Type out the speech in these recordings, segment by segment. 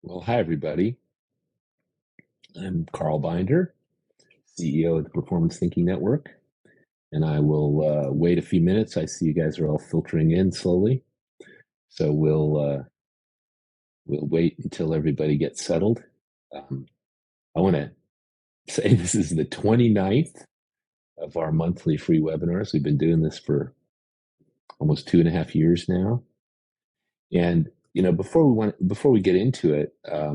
Well, hi, everybody. I'm Carl Binder, CEO of the Performance Thinking Network, and I will wait a few minutes. I see you guys are all filtering in slowly, so we'll wait until everybody gets settled. I want to say this is the 29th of our monthly free webinars. We've been doing this for almost 2.5 years now, and before we get into it, I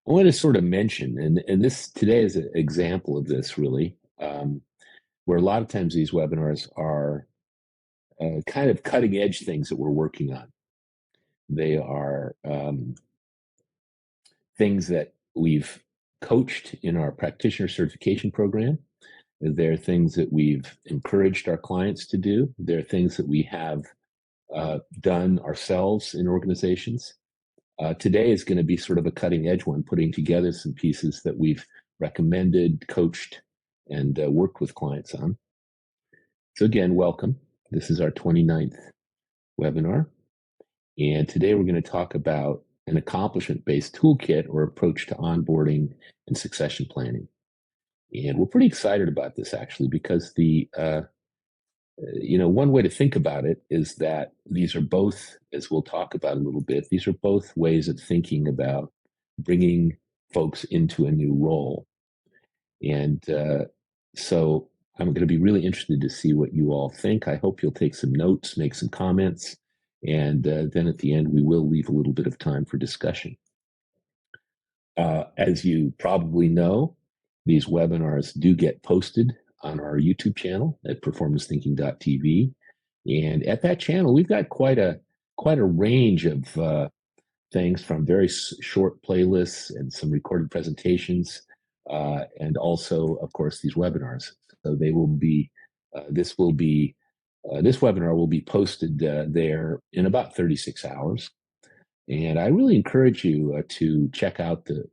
want to sort of mention, and this today is an example of this really. Where a lot of times these webinars are kind of cutting edge things that we're working on. They are things that we've coached in our practitioner certification program. They're things that we've encouraged our clients to do. They're things that we have done ourselves in organizations. Today is going to be sort of a cutting edge one, putting together some pieces that we've recommended, coached, and worked with clients on. So again, welcome. This is our 29th webinar. And today we're going to talk about an accomplishment-based toolkit or approach to onboarding and succession planning. And we're pretty excited about this actually, because one way to think about it is that these are both, as we'll talk about a little bit, these are both ways of thinking about bringing folks into a new role. And so I'm going to be really interested to see what you all think. I hope you'll take some notes, make some comments, and then at the end, we will leave a little bit of time for discussion. As you probably know, these webinars do get posted on our YouTube channel at performancethinking.tv. And at that channel, we've got quite a range of things, from very short playlists and some recorded presentations, and also, of course, these webinars. So they will be, this webinar will be posted there in about 36 hours. And I really encourage you to check out the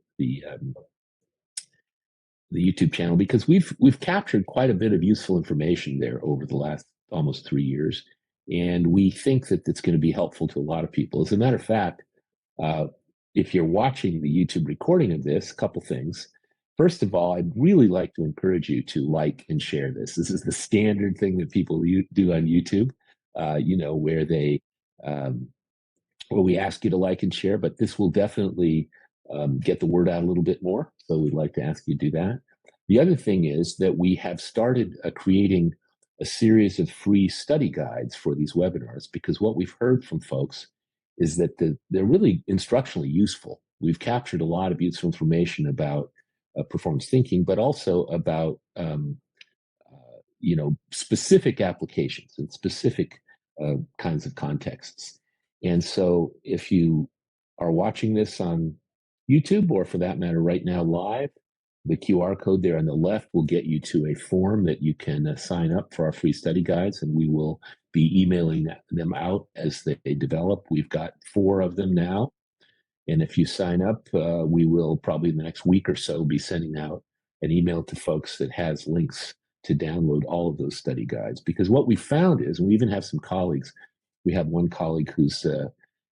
YouTube channel, because we've captured quite a bit of useful information there over the last almost 3 years, and we think that it's going to be helpful to a lot of people. As a matter of fact, if you're watching the YouTube recording of this, a couple things. First of all, I'd really like to encourage you to like and share this. This is the standard thing that people do on YouTube, where they where we ask you to like and share, but this will definitely get the word out a little bit more. So we'd like to ask you to do that. The other thing is that we have started creating a series of free study guides for these webinars, because what we've heard from folks is that they're really instructionally useful. We've captured a lot of useful information about performance thinking, but also about specific applications and specific kinds of contexts. And so if you are watching this on YouTube, or for that matter, right now live, the QR code there on the left will get you to a form that you can sign up for our free study guides, and we will be emailing them out as they develop. We've got 4 of them now. And if you sign up, we will probably in the next week or so be sending out an email to folks that has links to download all of those study guides. Because what we found is, and we even have some colleagues, we have one colleague who's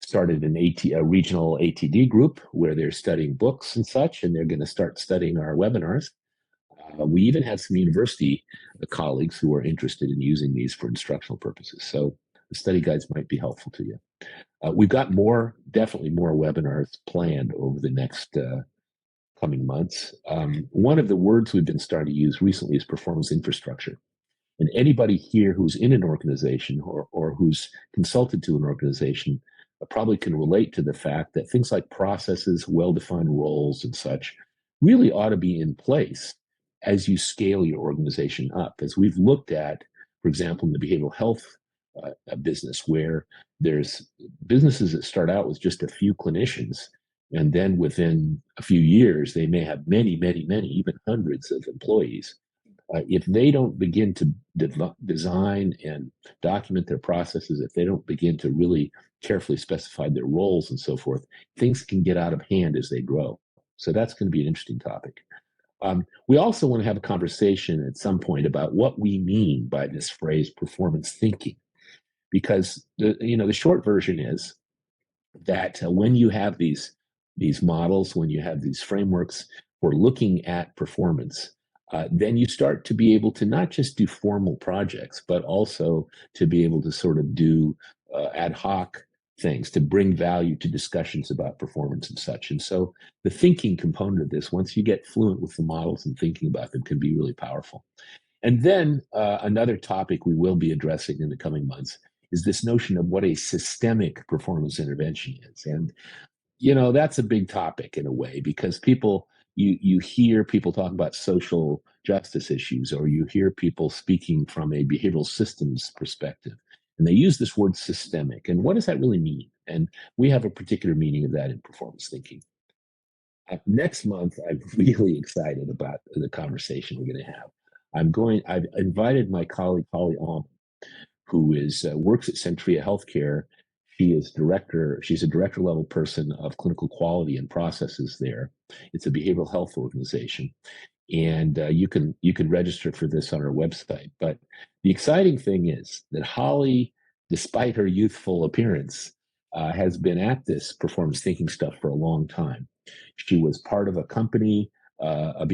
started a regional ATD group where they're studying books and such, and they're going to start studying our webinars. We even have some university colleagues who are interested in using these for instructional purposes. So the study guides might be helpful to you. We've got definitely more webinars planned over the next coming months. One of the words we've been starting to use recently is performance infrastructure. And anybody here who's in an organization or who's consulted to an organization probably can relate to the fact that things like processes, well-defined roles, and such really ought to be in place as you scale your organization up. As we've looked at, for example, in the behavioral health business, where there's businesses that start out with just a few clinicians, and then within a few years, they may have many, many, many, even hundreds of employees. If they don't begin to design and document their processes, if they don't begin to really carefully specify their roles and so forth, things can get out of hand as they grow. So that's going to be an interesting topic. We also want to have a conversation at some point about what we mean by this phrase performance thinking, because the short version is that when you have these these models, when you have these frameworks for looking at performance, then you start to be able to not just do formal projects, but also to be able to sort of do ad hoc things to bring value to discussions about performance and such. And so the thinking component of this, once you get fluent with the models and thinking about them, can be really powerful. And then another topic we will be addressing in the coming months is this notion of what a systemic performance intervention is. And that's a big topic in a way, because you hear people talk about social justice issues, or you hear people speaking from a behavioral systems perspective, and they use this word systemic. And what does that really mean? And we have a particular meaning of that in performance thinking. Next month, I'm really excited about the conversation we're going to have. I've invited my colleague Holly Alm, who works at Centria Healthcare. She's a director level person of clinical quality and processes there. It's a behavioral health organization, and you can register for this on our website. But the exciting thing is that Holly, despite her youthful appearance, has been at this performance thinking stuff for a long time. She was part of a company, a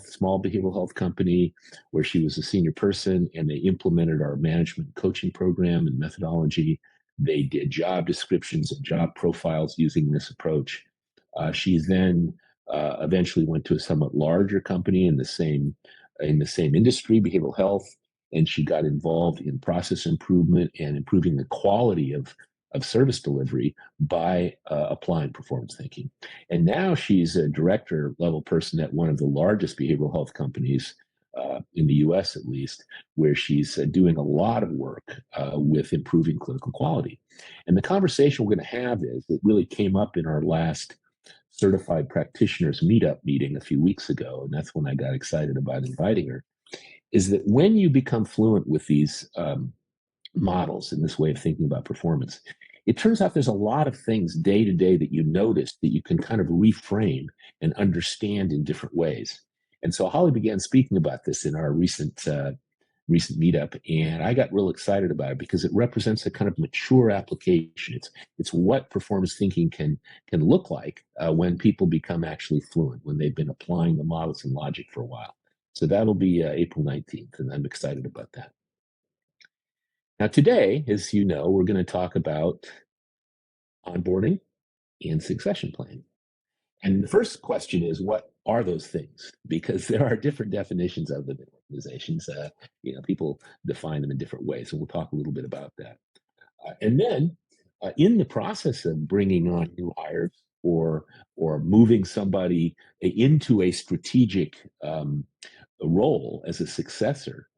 small behavioral health company, where she was a senior person, and they implemented our management coaching program and methodology. They did job descriptions and job profiles using this approach. She then eventually went to a somewhat larger company in the same industry, behavioral health, and she got involved in process improvement and improving the quality of service delivery by applying performance thinking. And now she's a director level person at one of the largest behavioral health companies in the US, at least, where she's doing a lot of work with improving clinical quality. And the conversation we're going to have it really came up in our last certified practitioners meetup meeting a few weeks ago. And that's when I got excited about inviting her, is that when you become fluent with these models in this way of thinking about performance, it turns out there's a lot of things day to day that you notice that you can kind of reframe and understand in different ways. And so Holly began speaking about this in our recent meetup, and I got real excited about it because it represents a kind of mature application. It's what performance thinking can look like when people become actually fluent, when they've been applying the models and logic for a while. So that'll be April 19th, and I'm excited about that. Now, today, as you know, we're going to talk about onboarding and succession planning. And the first question is, what are those things? Because there are different definitions of them in organizations. People define them in different ways, and we'll talk a little bit about that. And then, in the process of bringing on new hires or moving somebody into a strategic role as a successor,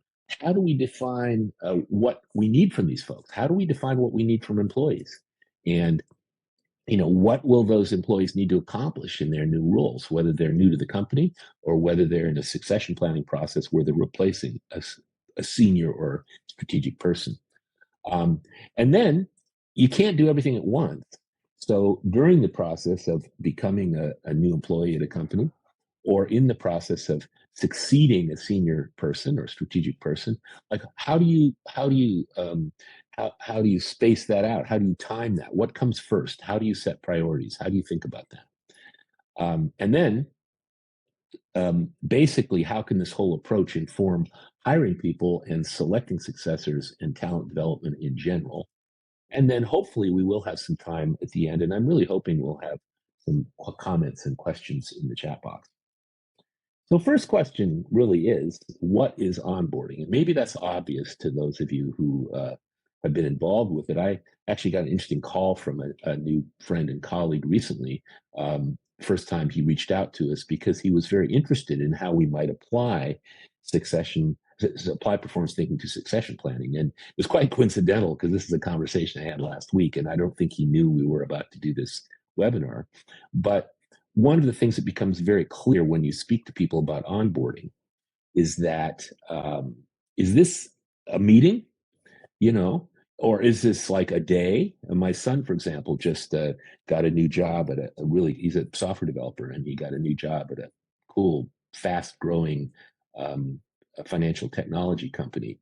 how do we define what we need from these folks? How do we define what we need from employees? And what will those employees need to accomplish in their new roles, whether they're new to the company or whether they're in a succession planning process where they're replacing a senior or strategic person. And then you can't do everything at once. So during the process of becoming a new employee at a company, or in the process of succeeding a senior person or strategic person, like how do you space that out? How do you time that? What comes first? How do you set priorities? How do you think about that? And then basically, how can this whole approach inform hiring people and selecting successors and talent development in general? And then hopefully we will have some time at the end, and I'm really hoping we'll have some comments and questions in the chat box. So first question really is, what is onboarding? And maybe that's obvious to those of you who have been involved with it. I actually got an interesting call from a new friend and colleague recently. First time he reached out to us because he was very interested in how we might apply performance thinking to succession planning. And it was quite coincidental because this is a conversation I had last week, and I don't think he knew we were about to do this webinar. But one of the things that becomes very clear when you speak to people about onboarding is that, is this a meeting, or is this like a day? And my son, for example, just got a new job at he's a software developer, and he got a new job at a cool, fast growing financial technology company.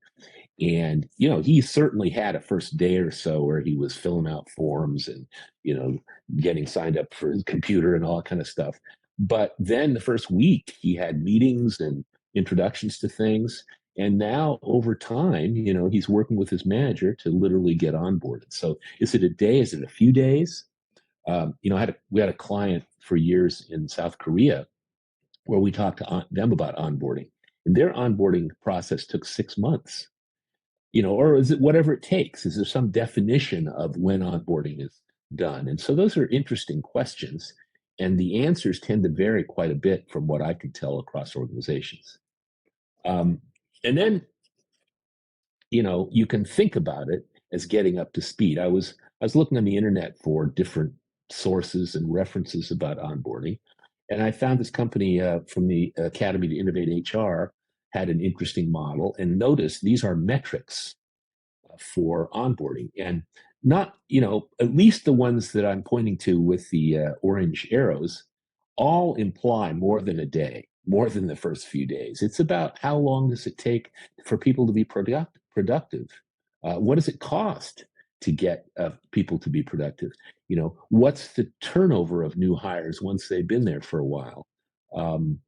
And, he certainly had a first day or so where he was filling out forms and, you know, getting signed up for his computer and all that kind of stuff. But then the first week he had meetings and introductions to things. And now over time, he's working with his manager to literally get onboarded. So is it a day? Is it a few days? We had a client for years in South Korea where we talked to them about onboarding. And their onboarding process took 6 months, or is it whatever it takes? Is there some definition of when onboarding is done? And so those are interesting questions. And the answers tend to vary quite a bit from what I could tell across organizations. Um, and then, you can think about it as getting up to speed. I was looking on the internet for different sources and references about onboarding, and I found this company from the Academy to Innovate HR had an interesting model. And notice these are metrics for onboarding, and not, at least the ones that I'm pointing to with the orange arrows all imply more than a day, more than the first few days. It's about how long does it take for people to be productive. What does it cost to get people to be productive? What's the turnover of new hires once they've been there for a while? um,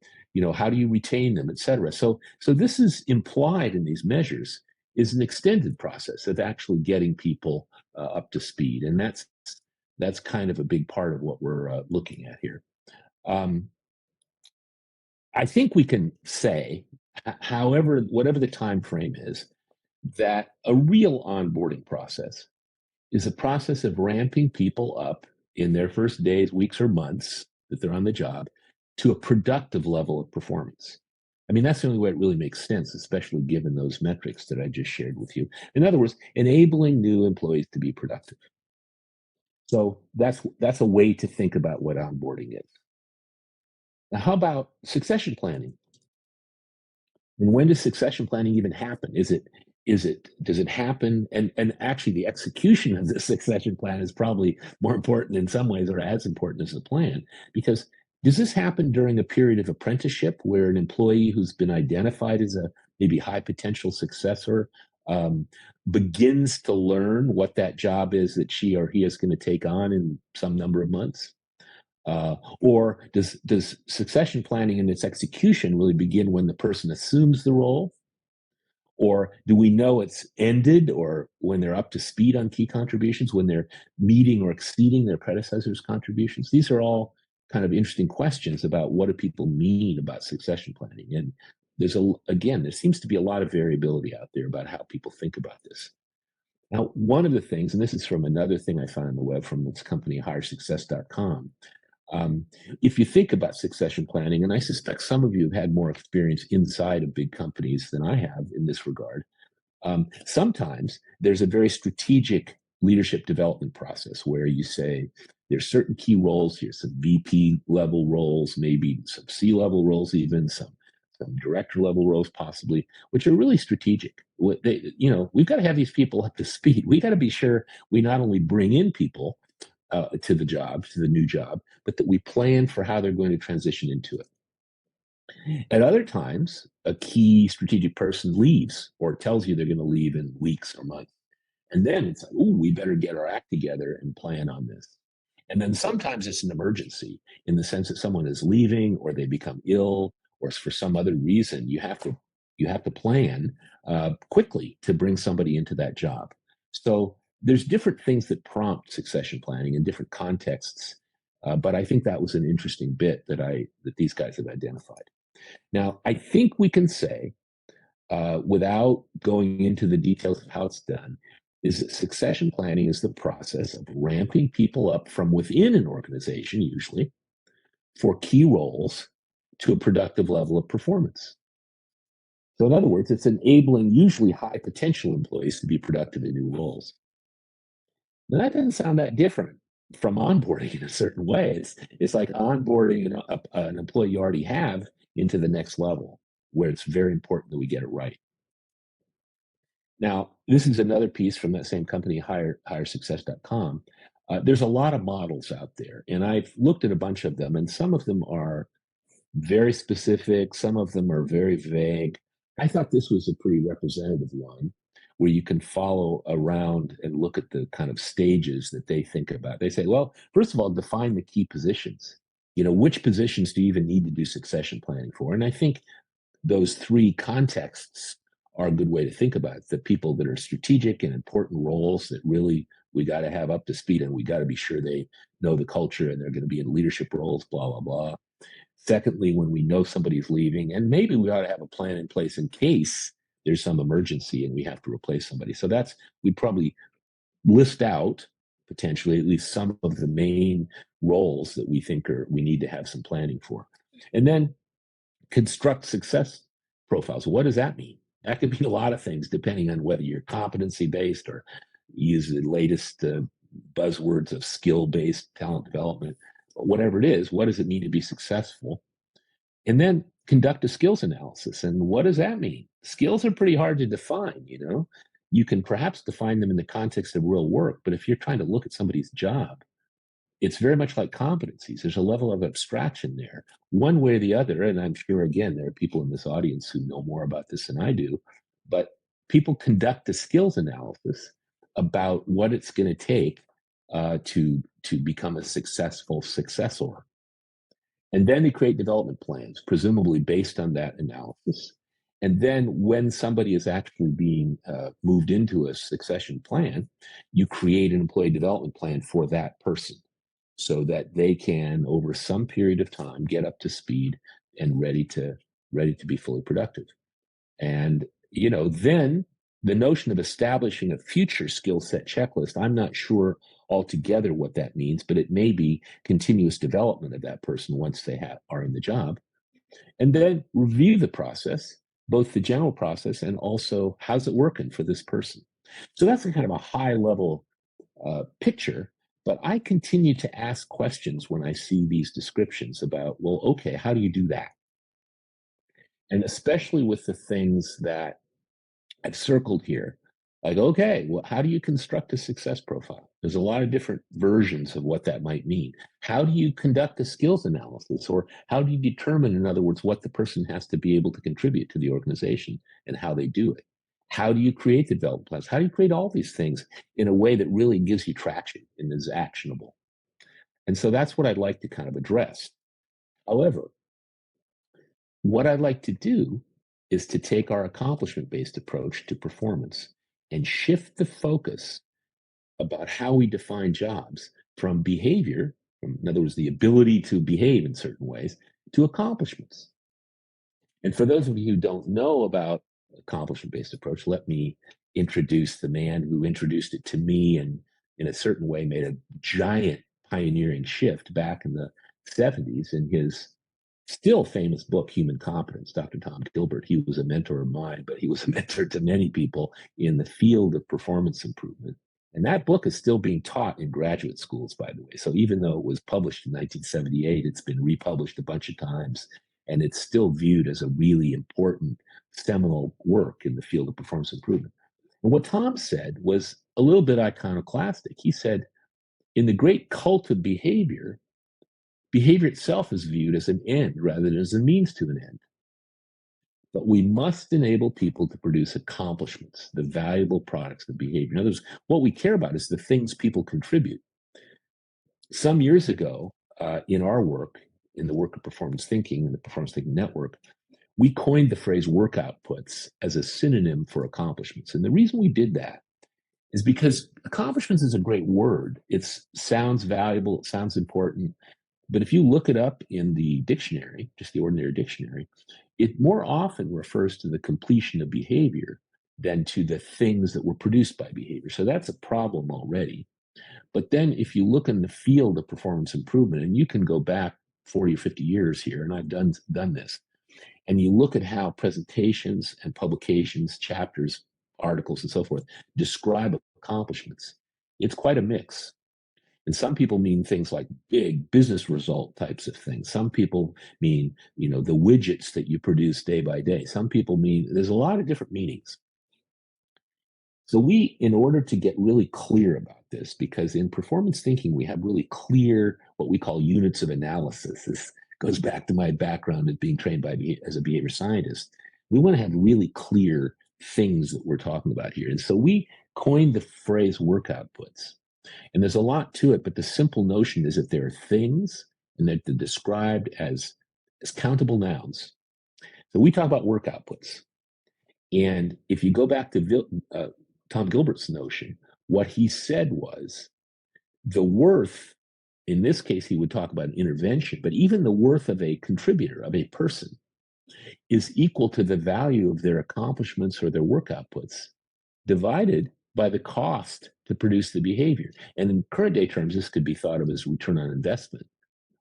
how do you retain them, et cetera? So this is implied in these measures is an extended process of actually getting people up to speed, and that's kind of a big part of what we're looking at here. Um, I think we can say, however, whatever the time frame is, that a real onboarding process is a process of ramping people up in their first days, weeks, or months that they're on the job to a productive level of performance. I mean, that's the only way it really makes sense, especially given those metrics that I just shared with you. In other words, enabling new employees to be productive. So that's a way to think about what onboarding is. Now, how about succession planning? And when does succession planning even happen? Does it happen? And actually the execution of the succession plan is probably more important in some ways, or as important as the plan, because does this happen during a period of apprenticeship where an employee who's been identified as a maybe high potential successor um, begins to learn what that job is that she or he is going to take on in some number of months? Or does succession planning and its execution really begin when the person assumes the role? Or do we know it's ended, or when they're up to speed on key contributions, when they're meeting or exceeding their predecessors' contributions? These are all kind of interesting questions about what do people mean about succession planning. And there seems to be a lot of variability out there about how people think about this. Now, one of the things, and this is from another thing I found on the web from this company, hiresuccess.com. Um, if you think about succession planning, and I suspect some of you have had more experience inside of big companies than I have in this regard, sometimes there's a very strategic leadership development process where you say there's certain key roles, here's some VP level roles, maybe some C level roles, even some director level roles possibly, which are really strategic. We've got to have these people up to speed. We got to be sure we not only bring in people to the job, to the new job, but that we plan for how they're going to transition into it. At other times, a key strategic person leaves or tells you they're going to leave in weeks or months. And then it's like, oh, we better get our act together and plan on this. And then sometimes it's an emergency in the sense that someone is leaving or they become ill or for some other reason. You have to plan quickly to bring somebody into that job. So there's different things that prompt succession planning in different contexts. But I think that was an interesting bit that these guys have identified. Now, I think we can say, without going into the details of how it's done, is that succession planning is the process of ramping people up from within an organization, usually, for key roles to a productive level of performance. So in other words, it's enabling usually high potential employees to be productive in new roles. Now, that doesn't sound that different from onboarding in a certain way. It's like onboarding an employee you already have into the next level, where it's very important that we get it right. Now, this is another piece from that same company, hiresuccess.com. There's a lot of models out there, and I've looked at a bunch of them, and some of them are very specific, some of them are very vague. I thought this was a pretty representative one where you can follow around and look at the kind of stages that they think about. They say, well, first of all, define the key positions. Which positions do you even need to do succession planning for? And I think those three contexts are a good way to think about it. The people that are strategic and important roles that really we got to have up to speed, and we got to be sure they know the culture and they're going to be in leadership roles, blah, blah, blah. Secondly, when we know somebody's leaving, and maybe we ought to have a plan in place in case there's some emergency and we have to replace somebody. So we'd probably list out potentially at least some of the main roles that we think we need to have some planning for. And then construct success profiles. What does that mean? That could mean a lot of things depending on whether you're competency based or use the latest buzzwords of skill based talent development. Whatever it is, what does it mean to be successful? And then conduct a skills analysis. And what does that mean? Skills are pretty hard to define. You can perhaps define them in the context of real work, but if you're trying to look at somebody's job, it's very much like competencies. There's a level of abstraction there, one way or the other. And I'm sure, again, there are people in this audience who know more about this than I do, but people conduct a skills analysis about what it's going to take to become a successful successor. And then they create development plans, presumably based on that analysis. And then when somebody is actually being moved into a succession plan, you create an employee development plan for that person so that they can, over some period of time, get up to speed and ready to be fully productive. And then the notion of establishing a future skill set checklist, I'm not sure altogether what that means, but it may be continuous development of that person once they are in the job. And then review the process, both the general process and also how's it working for this person. So that's a kind of a high level picture. But I continue to ask questions when I see these descriptions about, well, okay, how do you do that? And especially with the things that I've circled here, like, okay, well, how do you construct a success profile? There's a lot of different versions of what that might mean. How do you conduct a skills analysis? Or how do you determine, in other words, what the person has to be able to contribute to the organization and how they do it? How do you create the development plans? How do you create all these things in a way that really gives you traction and is actionable? And so that's what I'd like to kind of address. However, what I'd like to do is to take our accomplishment based approach to performance and shift the focus about how we define jobs from behavior, in other words, the ability to behave in certain ways, to accomplishments. And for those of you who don't know about accomplishment based approach, let me introduce the man who introduced it to me and in a certain way made a giant pioneering shift back in the 70s in his still famous book, Human Competence, Dr. Tom Gilbert. He was a mentor of mine, but he was a mentor to many people in the field of performance improvement. And that book is still being taught in graduate schools, by the way. So even though it was published in 1978, it's been republished a bunch of times, and it's still viewed as a really important seminal work in the field of performance improvement. And what Tom said was a little bit iconoclastic. He said, in the great cult of behavior, behavior itself is viewed as an end rather than as a means to an end. But we must enable people to produce accomplishments, the valuable products of behavior. In other words, what we care about is the things people contribute. Some years ago, in our work, in the work of performance thinking and the performance thinking network, we coined the phrase work outputs as a synonym for accomplishments. And the reason we did that is because accomplishments is a great word. It sounds valuable, it sounds important. But if you look it up in the dictionary, just the ordinary dictionary, it more often refers to the completion of behavior than to the things that were produced by behavior. So that's a problem already. But then if you look in the field of performance improvement, and you can go back 40 or 50 years here, and I've done this, and you look at how presentations and publications, chapters, articles, and so forth describe accomplishments, it's quite a mix. And some people mean things like big business result types of things. Some people mean, the widgets that you produce day by day. Some people mean there's a lot of different meanings. So we, in order to get really clear about this, because in performance thinking, we have really clear, what we call units of analysis. This goes back to my background of being trained as a behavior scientist. We want to have really clear things that we're talking about here. And so we coined the phrase work outputs. And there's a lot to it, but the simple notion is that there are things and that they're described as countable nouns. So we talk about work outputs. And if you go back to Tom Gilbert's notion, what he said was the worth, in this case, he would talk about an intervention, but even the worth of a contributor, of a person, is equal to the value of their accomplishments or their work outputs divided by the cost to produce the behavior. And in current day terms, this could be thought of as return on investment.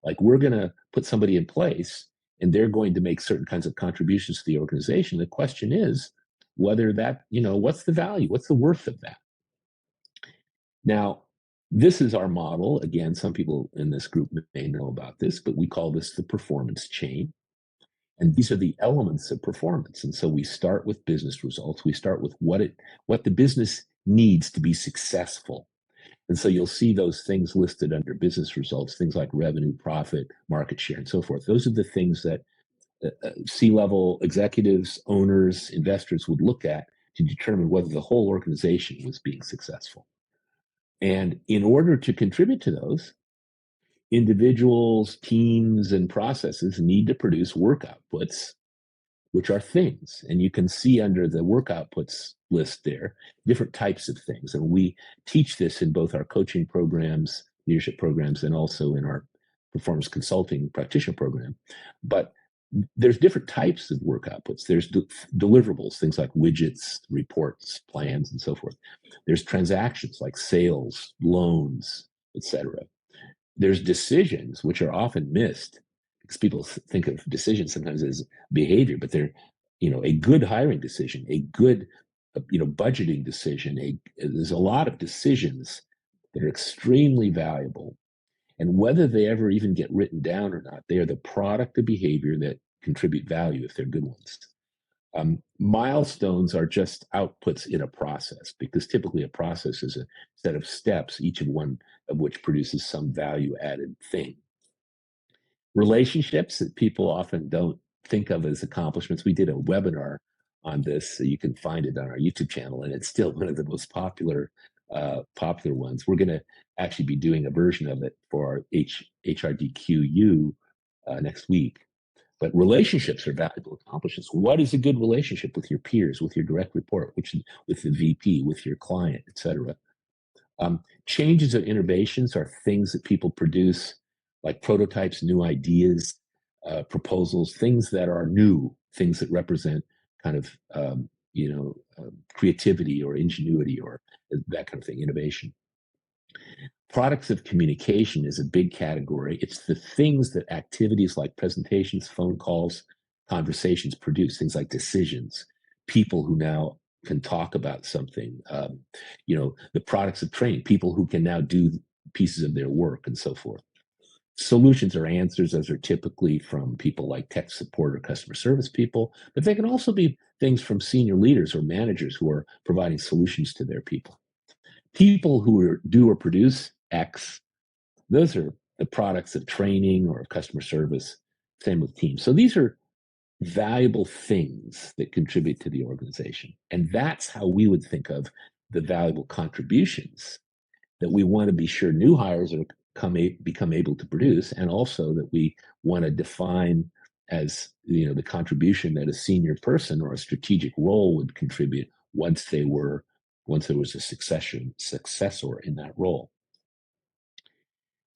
Like we're going to put somebody in place and they're going to make certain kinds of contributions to the organization. The question is whether that, what's the value? What's the worth of that? Now, this is our model. Again, some people in this group may know about this, but we call this the performance chain. And these are the elements of performance. And so we start with business results. We start with what the business needs to be successful. And so you'll see those things listed under business results, things like revenue, profit, market share, and so forth. Those are the things that C-level executives, owners, investors would look at to determine whether the whole organization was being successful. And in order to contribute to those, individuals, teams, and processes need to produce work outputs, which are things. And you can see under the work outputs list there, different types of things. And we teach this in both our coaching programs, leadership programs, and also in our performance consulting practitioner program. But there's different types of work outputs. There's deliverables, things like widgets, reports, plans, and so forth. There's transactions like sales, loans, etc. There's decisions, which are often missed because people think of decisions sometimes as behavior, but they're, a good hiring decision, a good, budgeting decision. There's a lot of decisions that are extremely valuable. And whether they ever even get written down or not, they are the product of behavior that contribute value if they're good ones. Milestones are just outputs in a process, because typically a process is a set of steps, each of one of which produces some value added thing. Relationships that people often don't think of as accomplishments. We did a webinar on this, so you can find it on our YouTube channel, and it's still one of the most popular ones. We're going to actually be doing a version of it for our HRDQU next week. But relationships are valuable accomplishments. What is a good relationship with your peers, with your direct report, with the VP, with your client, etc.? Changes or innovations are things that people produce, like prototypes, new ideas, proposals, things that are new, things that represent kind of creativity or ingenuity or that kind of thing, innovation. Products of communication is a big category. It's the things that activities like presentations, phone calls, conversations produce, things like decisions, people who now can talk about something, the products of training, people who can now do pieces of their work and so forth. Solutions or answers, those are typically from people like tech support or customer service people, but they can also be things from senior leaders or managers who are providing solutions to their people. People who do or produce X, those are the products of training or of customer service, same with teams. So these are valuable things that contribute to the organization. And that's how we would think of the valuable contributions that we want to be sure new hires become able to produce, and also that we want to define as the contribution that a senior person or a strategic role would contribute once there was a successor in that role.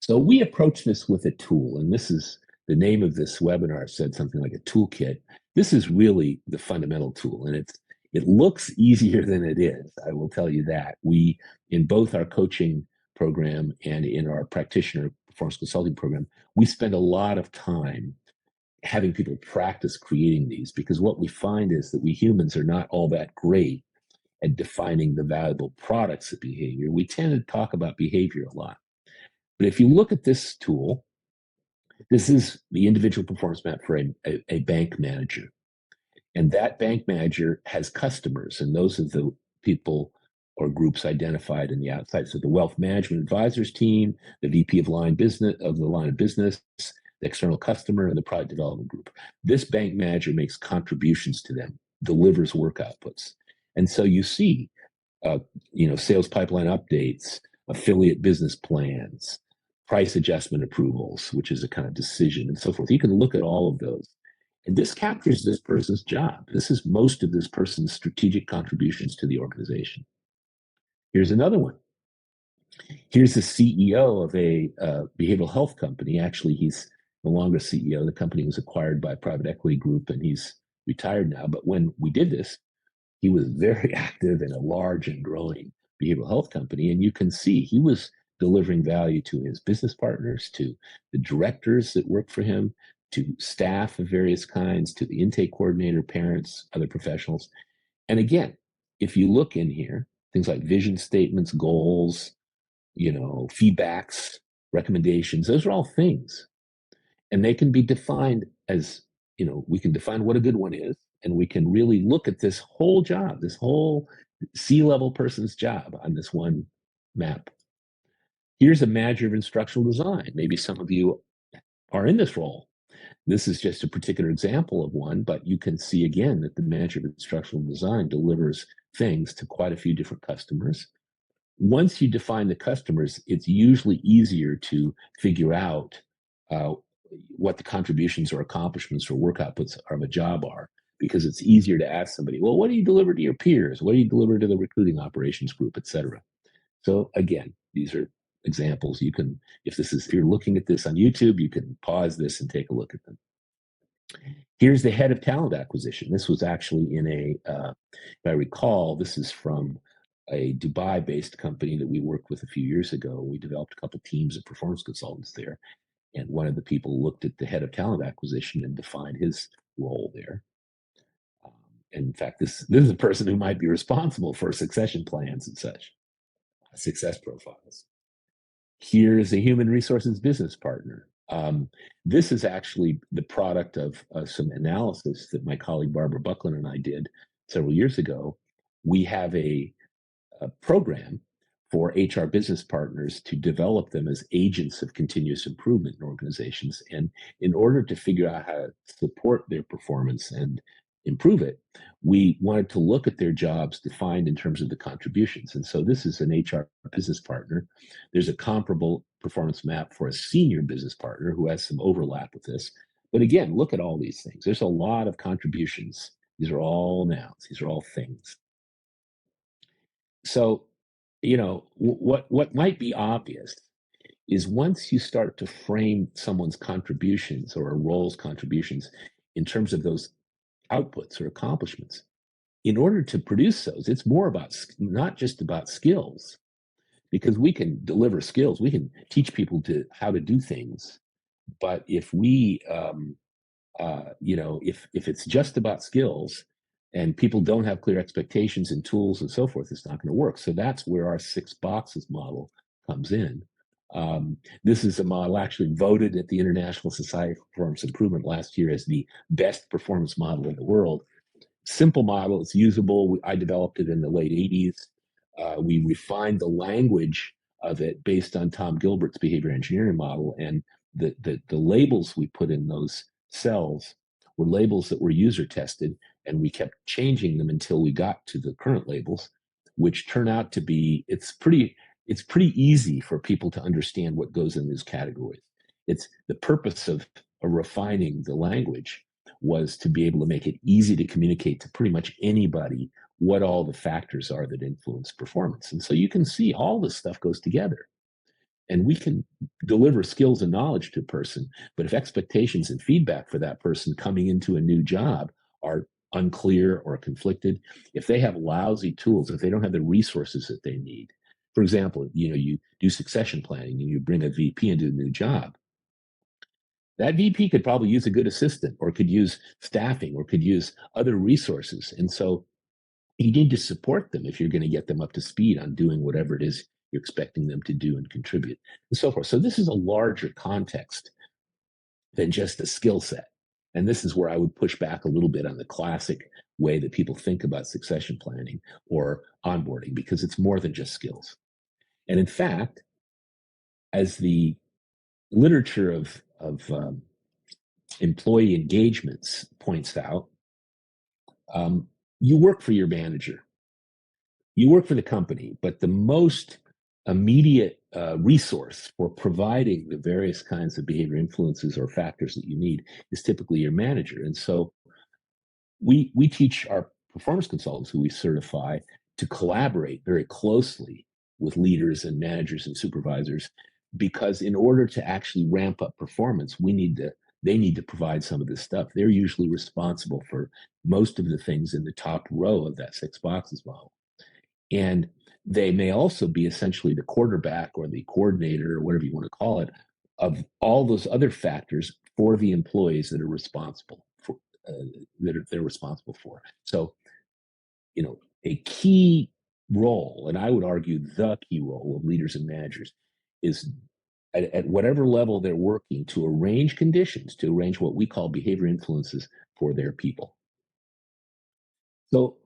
So we approach this with a tool, and this is the name of this webinar said something like a toolkit. This is really the fundamental tool, and it looks easier than it is. I will tell you that. We, in both our coaching program and in our practitioner performance consulting program, we spend a lot of time having people practice creating these, because what we find is that we humans are not all that great at defining the valuable products of behavior. We tend to talk about behavior a lot. But if you look at this tool, this is the individual performance map for a bank manager. And that bank manager has customers, and those are the people or groups identified in the outside. So the wealth management advisors team, the VP of the line of business, the external customer, and the product development group. This bank manager makes contributions to them, delivers work outputs. And so you see, uh, sales pipeline updates, affiliate business plans, price adjustment approvals, which is a kind of decision, and so forth. You can look at all of those. And this captures this person's job. This is most of this person's strategic contributions to the organization. Here's another one. Here's the CEO of a behavioral health company. Actually, he's no longer CEO. The company was acquired by a private equity group, and he's retired now. But when we did this, he was very active in a large and growing behavioral health company. And you can see he was delivering value to his business partners, to the directors that work for him, to staff of various kinds, to the intake coordinator, parents, other professionals. And again, if you look in here, things like vision statements, goals, feedbacks, recommendations, those are all things. And they can be defined as, we can define what a good one is, and we can really look at this whole job, this whole C-level person's job on this one map. Here's a manager of instructional design. Maybe some of you are in this role. This is just a particular example of one, but you can see again that the manager of instructional design delivers things to quite a few different customers. Once you define the customers, it's usually easier to figure out what the contributions or accomplishments or work outputs of a job are, because it's easier to ask somebody, well, what do you deliver to your peers? What do you deliver to the recruiting operations group, et cetera? So again, these are examples. You can, if you're looking at this on YouTube, you can pause this and take a look at them. Here's the head of talent acquisition. This was actually in if I recall, this is from a Dubai-based company that we worked with a few years ago. We developed a couple teams of performance consultants there. And one of the people looked at the head of talent acquisition and defined his role there. And in fact, this is a person who might be responsible for succession plans and such, success profiles. Here's a human resources business partner. This is actually the product of some analysis that my colleague Barbara Buckland and I did several years ago. We have a program for HR business partners to develop them as agents of continuous improvement in organizations. And in order to figure out how to support their performance and improve it, we wanted to look at their jobs defined in terms of the contributions. And so this is an HR business partner. There's a comparable performance map for a senior business partner who has some overlap with this. But again, look at all these things. There's a lot of contributions. These are all nouns. These are all things. So, what might be obvious is once you start to frame someone's contributions or a role's contributions in terms of those outputs or accomplishments, in order to produce those, it's more about not just about skills, because we can deliver skills, we can teach people how to do things, but if we if it's just about skills and people don't have clear expectations and tools and so forth, it's not going to work. So that's where our 6 boxes model comes in. This is a model actually voted at the International Society for Performance Improvement last year as the best performance model in the world. Simple model, it's usable. I developed it in the late 80s. We refined the language of it based on Tom Gilbert's behavior engineering model, and the labels we put in those cells were labels that were user tested, and we kept changing them until we got to the current labels, which turn out to be, it's pretty easy for people to understand what goes in these categories. It's the purpose of refining the language was to be able to make it easy to communicate to pretty much anybody what all the factors are that influence performance. And so you can see all this stuff goes together. And we can deliver skills and knowledge to a person, but if expectations and feedback for that person coming into a new job are unclear or conflicted, if they have lousy tools, if they don't have the resources that they need, for example, you do succession planning and you bring a VP into a new job, that VP could probably use a good assistant or could use staffing or could use other resources. And so you need to support them if you're going to get them up to speed on doing whatever it is you're expecting them to do and contribute and so forth. So this is a larger context than just a skill set. And this is where I would push back a little bit on the classic way that people think about succession planning or onboarding, because it's more than just skills. And in fact, as the literature of employee engagements points out, you work for your manager, you work for the company, but the most immediate resource for providing the various kinds of behavior influences or factors that you need is typically your manager. And so we teach our performance consultants who we certify to collaborate very closely with leaders and managers and supervisors, because in order to actually ramp up performance, they need to provide some of this stuff. They're usually responsible for most of the things in the top row of that six boxes model. And they may also be essentially the quarterback or the coordinator or whatever you want to call it of all those other factors for the employees that are responsible for they're responsible for. So, a key role, and I would argue the key role of leaders and managers, is at whatever level they're working to arrange conditions, to arrange what we call behavior influences for their people. So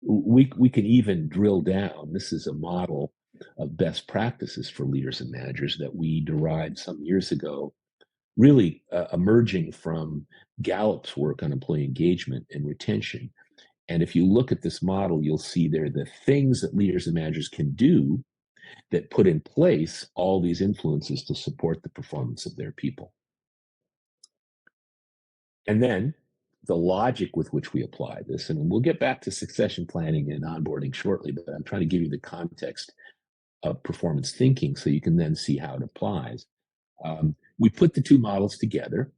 we can even drill down. This is a model of best practices for leaders and managers that we derived some years ago, really emerging from Gallup's work on employee engagement and retention. And if you look at this model, you'll see there the things that leaders and managers can do that put in place all these influences to support the performance of their people. And then the logic with which we apply this, and we'll get back to succession planning and onboarding shortly, but I'm trying to give you the context of performance thinking so you can then see how it applies. We put the two models together.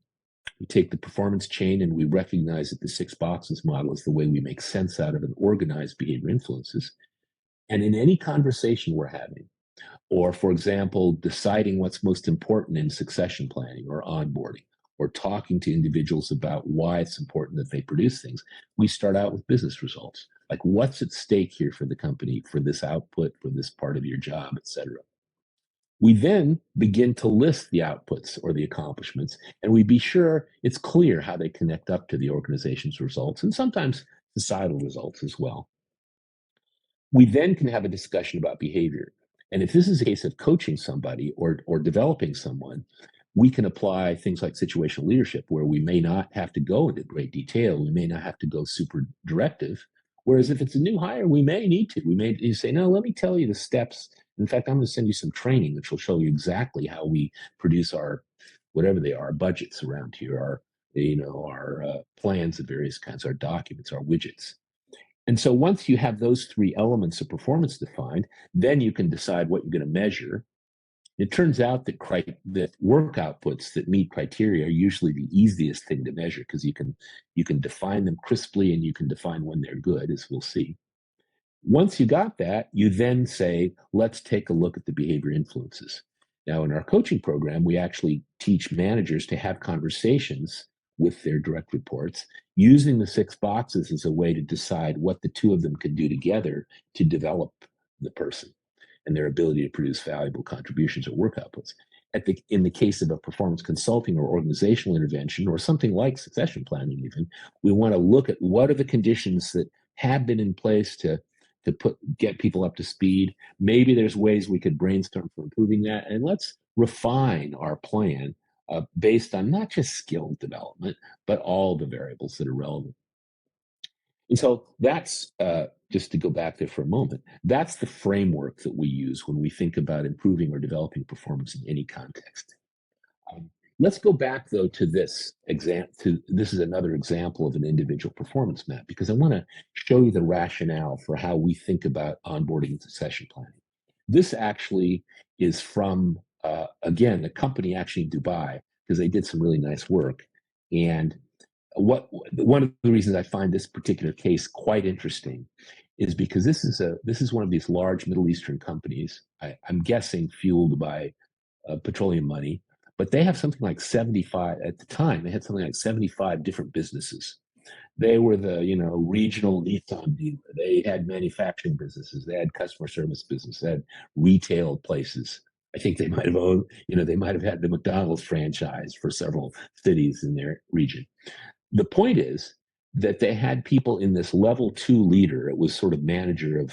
We take the performance chain and we recognize that the six boxes model is the way we make sense out of and organize behavior influences. And in any conversation we're having, or for example, deciding what's most important in succession planning or onboarding, or talking to individuals about why it's important that they produce things, we start out with business results. Like what's at stake here for the company, for this output, for this part of your job, et cetera. We then begin to list the outputs or the accomplishments, and we be sure it's clear how they connect up to the organization's results and sometimes societal results as well. We then can have a discussion about behavior. And if this is a case of coaching somebody or developing someone, we can apply things like situational leadership, where we may not have to go into great detail. We may not have to go super directive. Whereas if it's a new hire, we may need to. We may need to say, no, let me tell you the steps. In fact, I'm going to send you some training which will show you exactly how we produce our, whatever they are, budgets around here, our plans of various kinds, our documents, our widgets. And so once you have those three elements of performance defined, then you can decide what you're going to measure. It turns out that work outputs that meet criteria are usually the easiest thing to measure, because you can define them crisply and you can define when they're good, as we'll see. Once you got that, you then say, let's take a look at the behavior influences. Now, in our coaching program, we actually teach managers to have conversations with their direct reports, using the six boxes as a way to decide what the two of them can do together to develop the person and their ability to produce valuable contributions or work outputs. In the case of a performance consulting or organizational intervention, or something like succession planning even, we want to look at what are the conditions that have been in place to get people up to speed. Maybe there's ways we could brainstorm for improving that, and let's refine our plan based on not just skill development, but all the variables that are relevant. And so that's, just to go back there for a moment, that's the framework that we use when we think about improving or developing performance in any context. Let's go back though to this example. This is another example of an individual performance map, because I want to show you the rationale for how we think about onboarding and succession planning. This actually is from, again, a company actually in Dubai, because they did some really nice work. And one of the reasons I find this particular case quite interesting is because this is one of these large Middle Eastern companies. I'm guessing fueled by petroleum money, but they have something like 75 at the time. They had something like 75 different businesses. They were the regional Nissan dealer. They had manufacturing businesses. They had customer service business. They had retail places. I think they might have owned, they might have had the McDonald's franchise for several cities in their region. The point is that they had people in this level 2 leader. It was sort of manager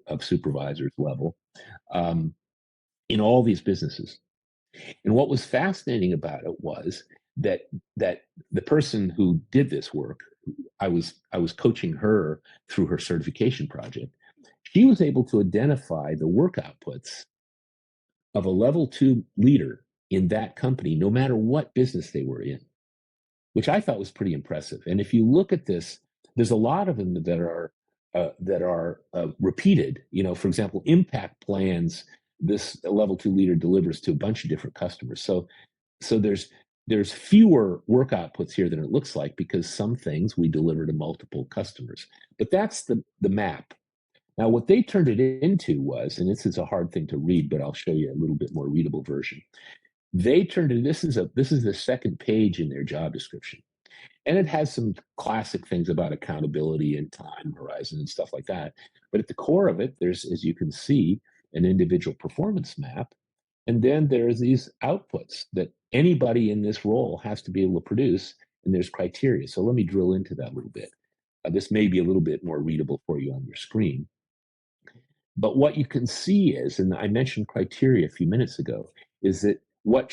of supervisors level in all these businesses. And what was fascinating about it was that that the person who did this work, I was coaching her through her certification project. She was able to identify the work outputs of a level 2 leader in that company, no matter what business they were in, which I thought was pretty impressive. And if you look at this, there's a lot of them that are repeated. You know, for example, impact plans. This level 2 leader delivers to a bunch of different customers. So there's fewer work outputs here than it looks like because some things we deliver to multiple customers. But that's the map. Now, what they turned it into was, and this is a hard thing to read, but I'll show you a little bit more readable version. They turned it. This is the second page in their job description, and it has some classic things about accountability and time horizon and stuff like that. But at the core of it, there's, as you can see, an individual performance map, and then there's these outputs that anybody in this role has to be able to produce, and there's criteria. So let me drill into that a little bit. This may be a little bit more readable for you on your screen. But what you can see is, and I mentioned criteria a few minutes ago, is that what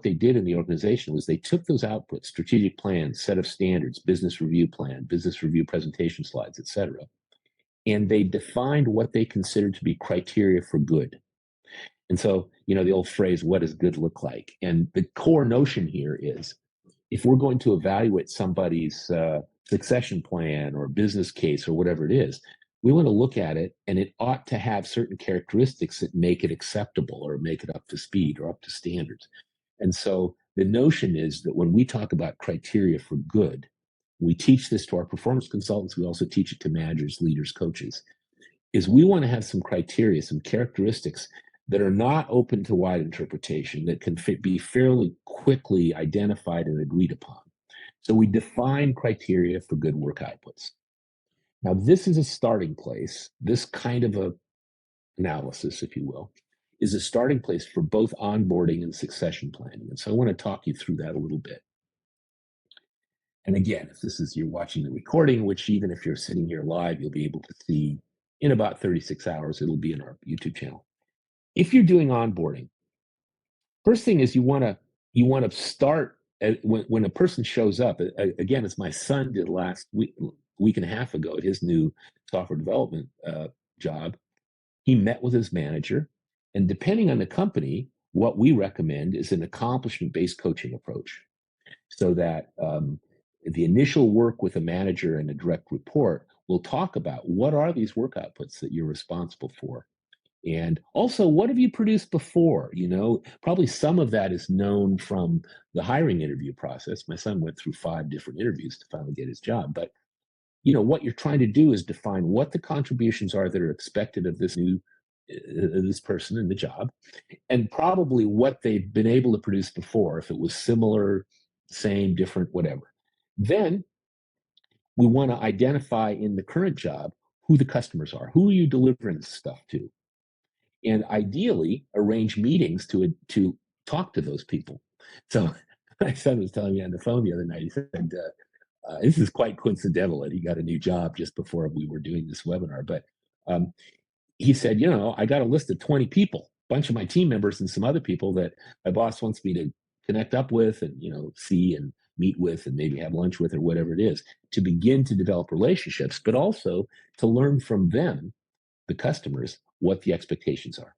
they did in the organization was they took those outputs, strategic plans, set of standards, business review plan, business review presentation slides, et cetera, and they defined what they considered to be criteria for good. And so, you know, the old phrase, what does good look like? And the core notion here is if we're going to evaluate somebody's succession plan or business case or whatever it is, we want to look at it and it ought to have certain characteristics that make it acceptable or make it up to speed or up to standards. And so the notion is that when we talk about criteria for good, we teach this to our performance consultants. We also teach it to managers, leaders, coaches, is we want to have some criteria, some characteristics that are not open to wide interpretation, that can be fairly quickly identified and agreed upon. So we define criteria for good work outputs. Now, this is a starting place. This kind of a analysis, if you will, is a starting place for both onboarding and succession planning. And so I want to talk you through that a little bit. And again, if this is you're watching the recording, which even if you're sitting here live, you'll be able to see in about 36 hours, it'll be in our YouTube channel. If you're doing onboarding, first thing is you want to start when a person shows up. Again, as my son did last week and a half ago at his new software development job, he met with his manager, and depending on the company, what we recommend is an accomplishment-based coaching approach, so that the initial work with a manager and a direct report will talk about what are these work outputs that you're responsible for. And also, what have you produced before? You know, probably some of that is known from the hiring interview process. My son went through 5 different interviews to finally get his job. But, you know, what you're trying to do is define what the contributions are that are expected of this person in the job, and probably what they've been able to produce before, if it was similar, same, different, whatever. Then we want to identify in the current job who the customers are. Who are you delivering stuff to? And ideally arrange meetings to talk to those people. So my son was telling me on the phone the other night, he said, this is quite coincidental that he got a new job just before we were doing this webinar. But he said, you know, I got a list of 20 people, a bunch of my team members and some other people that my boss wants me to connect up with and, you know, see and meet with and maybe have lunch with or whatever it is, to begin to develop relationships, but also to learn from them, the customers, what the expectations are.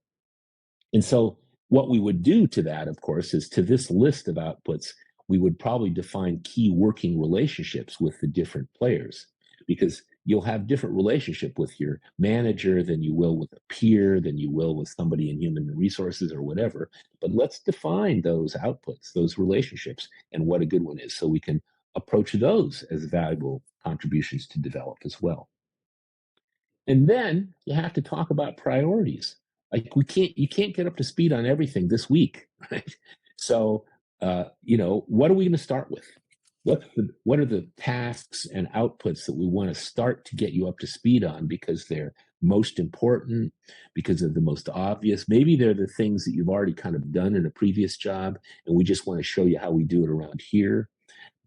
And so what we would do to that, of course, is to this list of outputs, we would probably define key working relationships with the different players, because you'll have different relationship with your manager than you will with a peer, than you will with somebody in human resources or whatever. But let's define those outputs, those relationships, and what a good one is, so we can approach those as valuable contributions to develop as well. And then you have to talk about priorities. Like you can't get up to speed on everything this week, right? So, you know, what are we going to start with? What are the tasks and outputs that we want to start to get you up to speed on because they're most important, because they're the most obvious? Maybe they're the things that you've already kind of done in a previous job, and we just want to show you how we do it around here.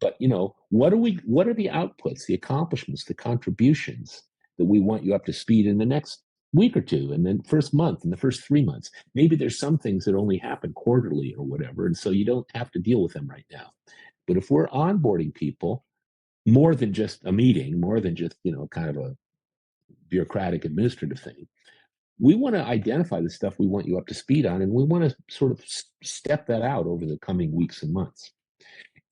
But, you know, what are the outputs, the accomplishments, the contributions that we want you up to speed in the next week or two, and then first month, and the first 3 months. Maybe there's some things that only happen quarterly or whatever, and so you don't have to deal with them right now. But if we're onboarding people, more than just a meeting, more than just, kind of a bureaucratic administrative thing, we want to identify the stuff we want you up to speed on, and we want to sort of step that out over the coming weeks and months.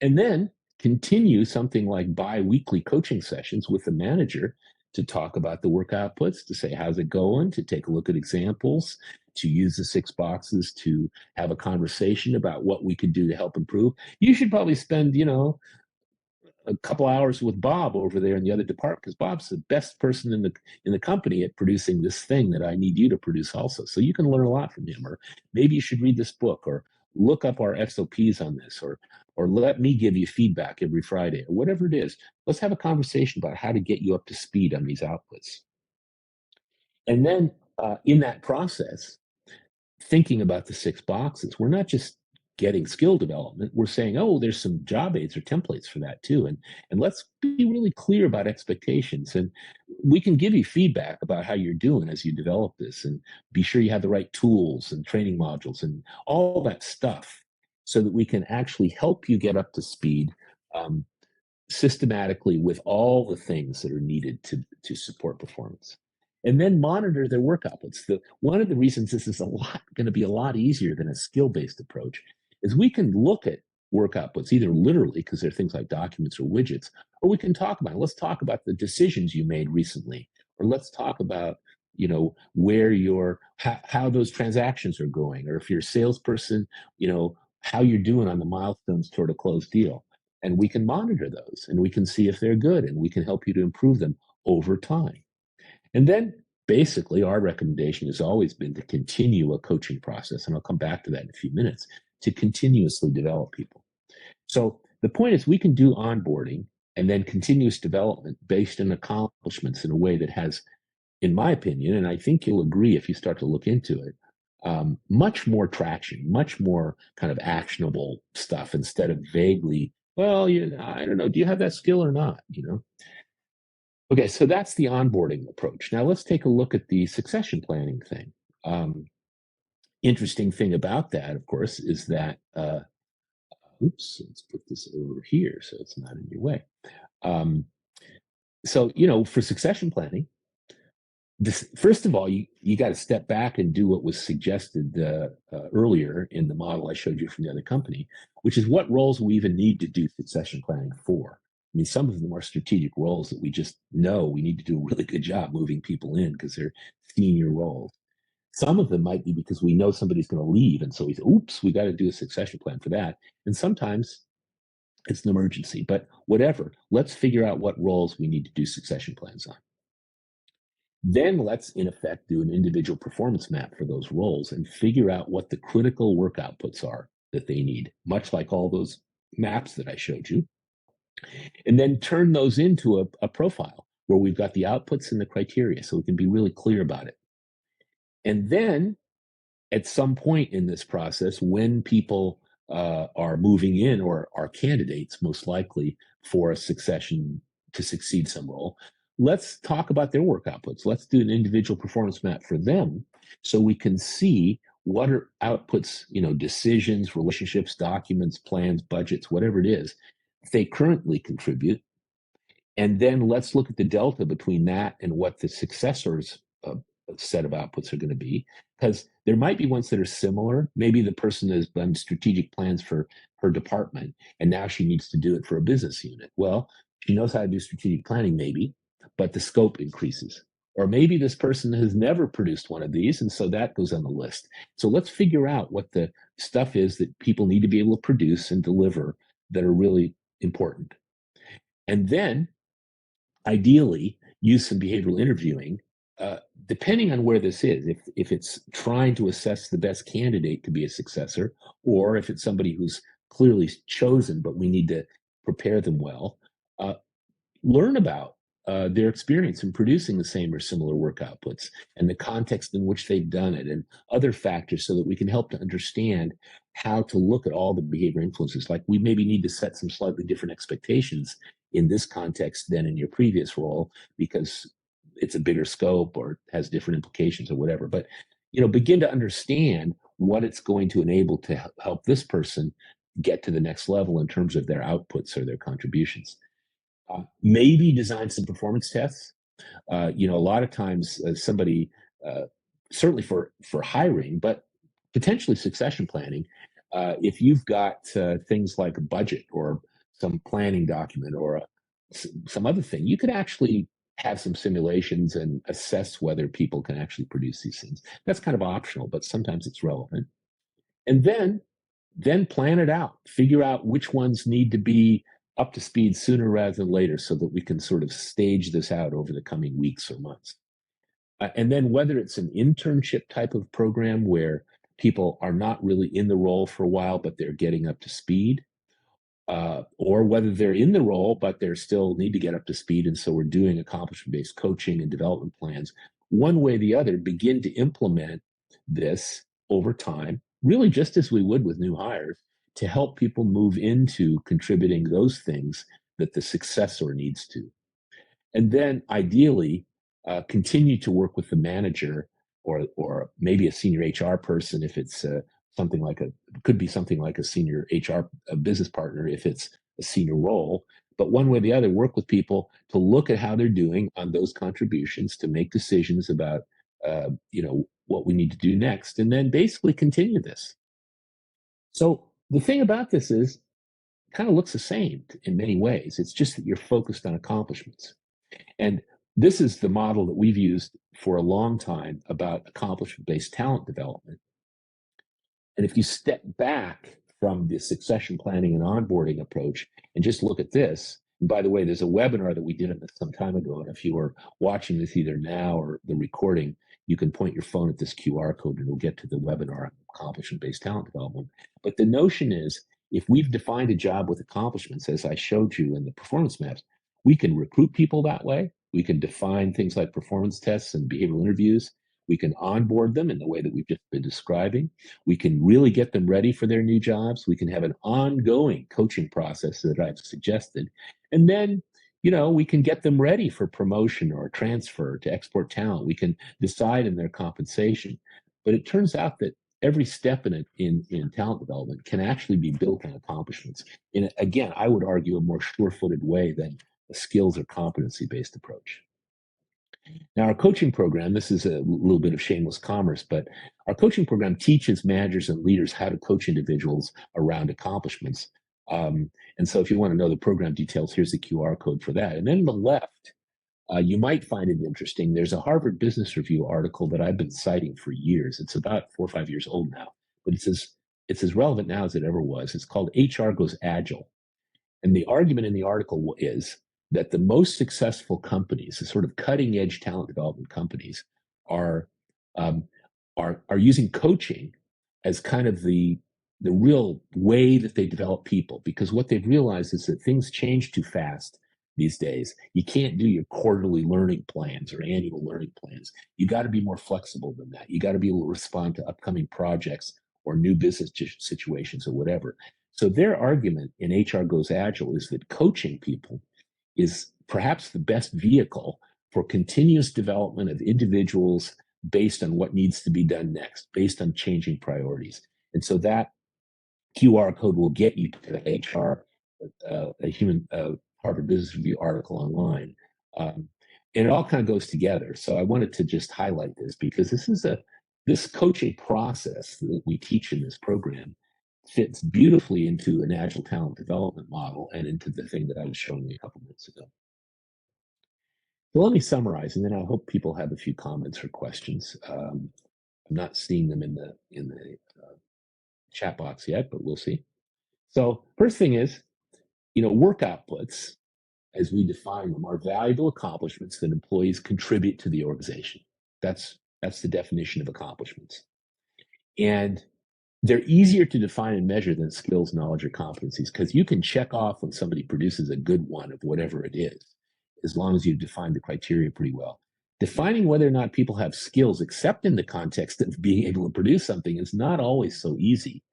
And then continue something like bi-weekly coaching sessions with the manager to talk about the work outputs, to say, how's it going, to take a look at examples, to use the 6 boxes, to have a conversation about what we could do to help improve. You should probably spend, a couple hours with Bob over there in the other department, because Bob's the best person in the company at producing this thing that I need you to produce also. So you can learn a lot from him. Or maybe you should read this book, or look up our SOPs on this, or let me give you feedback every Friday, or whatever it is. Let's have a conversation about how to get you up to speed on these outputs. And then in that process, thinking about the 6 boxes, we're not just getting skill development. We're saying, oh, there's some job aids or templates for that too. And let's be really clear about expectations. And we can give you feedback about how you're doing as you develop this, and be sure you have the right tools and training modules and all that stuff, so that we can actually help you get up to speed systematically with all the things that are needed to support performance. And then monitor their work outputs. One of the reasons this is going to be a lot easier than a skill-based approach is we can look at work outputs either literally, because they're things like documents or widgets, or we can talk about it. Let's talk about the decisions you made recently, or let's talk about where how those transactions are going, or if you're a salesperson, how you're doing on the milestones toward a closed deal. And we can monitor those, and we can see if they're good, and we can help you to improve them over time. And then basically our recommendation has always been to continue a coaching process, and I'll come back to that in a few minutes, to continuously develop people. So the point is, we can do onboarding and then continuous development based on accomplishments in a way that has, in my opinion, and I think you'll agree if you start to look into it, much more traction, much more kind of actionable stuff, instead of vaguely, well, I don't know, do you have that skill or not? Okay, so that's the onboarding approach. Now let's take a look at the succession planning thing. Interesting thing about that, of course, is that, oops, let's put this over here so it's not in your way. So, for succession planning, first of all, you got to step back and do what was suggested earlier in the model I showed you from the other company, which is what roles we even need to do succession planning for. I mean, some of them are strategic roles that we just know we need to do a really good job moving people in because they're senior roles. Some of them might be because we know somebody's going to leave, and so we say, oops, we got to do a succession plan for that. And sometimes it's an emergency, but whatever. Let's figure out what roles we need to do succession plans on. Then let's, in effect, do an individual performance map for those roles and figure out what the critical work outputs are that they need, much like all those maps that I showed you. And then turn those into a profile where we've got the outputs and the criteria, so we can be really clear about it. And then at some point in this process, when people are moving in, or are candidates most likely for a succession to succeed some role, let's talk about their work outputs. Let's do an individual performance map for them, so we can see what are outputs, decisions, relationships, documents, plans, budgets, whatever it is they currently contribute. And then let's look at the delta between that and what the successors set of outputs are going to be, because there might be ones that are similar. Maybe the person has done strategic plans for her department, and now she needs to do it for a business unit. Well, she knows how to do strategic planning, maybe, but the scope increases. Or maybe this person has never produced one of these, and so that goes on the list. So let's figure out what the stuff is that people need to be able to produce and deliver that are really important. And then ideally use some behavioral interviewing, depending on where this is. If it's trying to assess the best candidate to be a successor, or if it's somebody who's clearly chosen, but we need to prepare them well, learn about their experience in producing the same or similar work outputs, and the context in which they've done it, and other factors, so that we can help to understand how to look at all the behavior influences. Like, we maybe need to set some slightly different expectations in this context than in your previous role, because it's a bigger scope or has different implications or whatever. But begin to understand what it's going to enable to help this person get to the next level in terms of their outputs or their contributions. Maybe design some performance tests. A lot of times somebody, uh, certainly for hiring, but potentially succession planning, if you've got things like a budget or some planning document or some other thing, you could actually have some simulations and assess whether people can actually produce these things. That's kind of optional, but sometimes it's relevant. And then plan it out. Figure out which ones need to be up to speed sooner rather than later so that we can sort of stage this out over the coming weeks or months. And then whether it's an internship type of program where people are not really in the role for a while, but they're getting up to speed, or whether they're in the role, but they're still need to get up to speed. And so we're doing accomplishment-based coaching and development plans. One way or the other, begin to implement this over time, really just as we would with new hires, to help people move into contributing those things that the successor needs to. And then ideally, continue to work with the manager or maybe a senior HR person if it's something like could be something like a senior HR business partner if it's a senior role. But one way or the other, work with people to look at how they're doing on those contributions to make decisions about what we need to do next, and then basically continue this. So the thing about this is, it kind of looks the same in many ways. It's just that you're focused on accomplishments. And this is the model that we've used for a long time about accomplishment-based talent development. And if you step back from the succession planning and onboarding approach and just look at this, and by the way, there's a webinar that we did on this some time ago. And if you are watching this either now or the recording, you can point your phone at this QR code and it'll get to the webinar on accomplishment-based talent development. But the notion is, if we've defined a job with accomplishments, as I showed you in the performance maps, we can recruit people that way. We can define things like performance tests and behavioral interviews. We can onboard them in the way that we've just been describing. We can really get them ready for their new jobs. We can have an ongoing coaching process that I've suggested. And then, we can get them ready for promotion or transfer to export talent. We can decide in their compensation. But it turns out that every step in talent development can actually be built on accomplishments. In, again, I would argue a more sure-footed way than a skills or competency-based approach. Now, our coaching program, this is a little bit of shameless commerce, but our coaching program teaches managers and leaders how to coach individuals around accomplishments. And so if you want to know the program details, here's the QR code for that. And then on the left, you might find it interesting. There's a Harvard Business Review article that I've been citing for years. It's about 4 or 5 years old now, but it's as relevant now as it ever was. It's called HR Goes Agile. And the argument in the article is that the most successful companies, the sort of cutting edge talent development companies, are are using coaching as kind of the real way that they develop people, because what they've realized is that things change too fast these days. You can't do your quarterly learning plans or annual learning plans. You got to be more flexible than that. You got to be able to respond to upcoming projects or new business situations or whatever. So their argument in HR Goes Agile is that coaching people is perhaps the best vehicle for continuous development of individuals based on what needs to be done next, based on changing priorities. And so that QR code will get you to the HR, a human Harvard Business Review article online. And it all kind of goes together. So I wanted to just highlight this because this coaching process that we teach in this program fits beautifully into an agile talent development model and into the thing that I was showing you a couple minutes ago. So let me summarize, and then I hope people have a few comments or questions. I'm not seeing them in the chat box yet, but we'll see. So first thing is, work outputs, as we define them, are valuable accomplishments that employees contribute to the organization. That's the definition of accomplishments. And they're easier to define and measure than skills, knowledge, or competencies, because you can check off when somebody produces a good one of whatever it is, as long as you've defined the criteria pretty well. Defining whether or not people have skills, except in the context of being able to produce something, is not always so easy.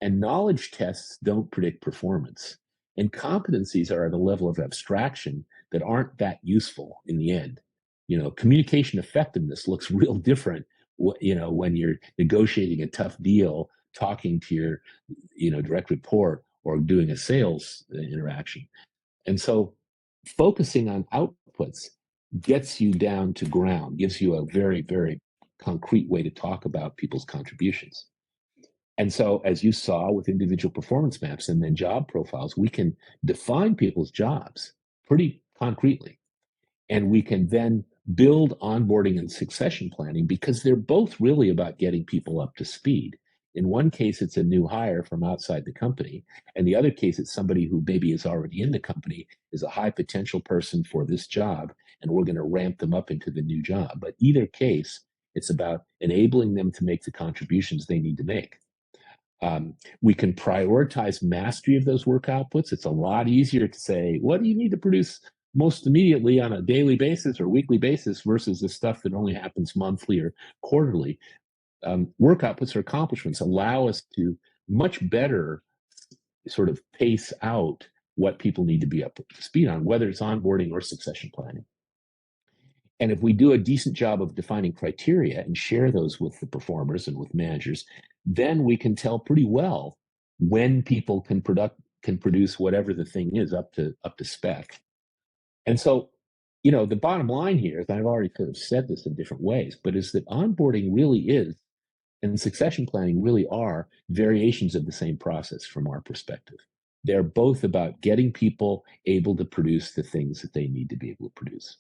And knowledge tests don't predict performance. And competencies are at a level of abstraction that aren't that useful in the end. communication effectiveness looks real different, when you're negotiating a tough deal, talking to your, direct report or doing a sales interaction. And so focusing on outputs gets you down to ground, gives you a very, very concrete way to talk about people's contributions. And so, as you saw with individual performance maps and then job profiles, we can define people's jobs pretty concretely. And we can then build onboarding and succession planning because they're both really about getting people up to speed. In one case, it's a new hire from outside the company. And the other case, it's somebody who maybe is already in the company, is a high potential person for this job, and we're going to ramp them up into the new job. But either case, it's about enabling them to make the contributions they need to make. We can prioritize mastery of those work outputs. It's a lot easier to say, what do you need to produce most immediately on a daily basis or weekly basis versus the stuff that only happens monthly or quarterly. Work outputs or accomplishments allow us to much better sort of pace out what people need to be up to speed on, whether it's onboarding or succession planning. And if we do a decent job of defining criteria and share those with the performers and with managers, then we can tell pretty well when people can produce whatever the thing is up to spec. And so, the bottom line here is, I've already sort of said this in different ways, but is that onboarding really is, and succession planning really are variations of the same process from our perspective. They're both about getting people able to produce the things that they need to be able to produce.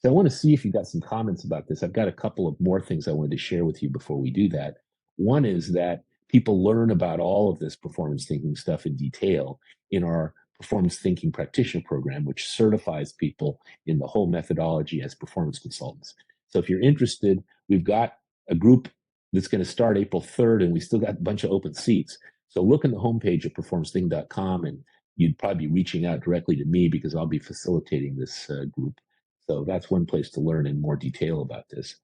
So I want to see if you've got some comments about this. I've got a couple of more things I wanted to share with you before we do that. One is that people learn about all of this performance thinking stuff in detail in our performance thinking practitioner program, which certifies people in the whole methodology as performance consultants. So if you're interested, we've got a group that's going to start April 3rd, and we still got a bunch of open seats. So look on the homepage at performancethinking.com, and you'd probably be reaching out directly to me because I'll be facilitating this group. So that's one place to learn in more detail about this.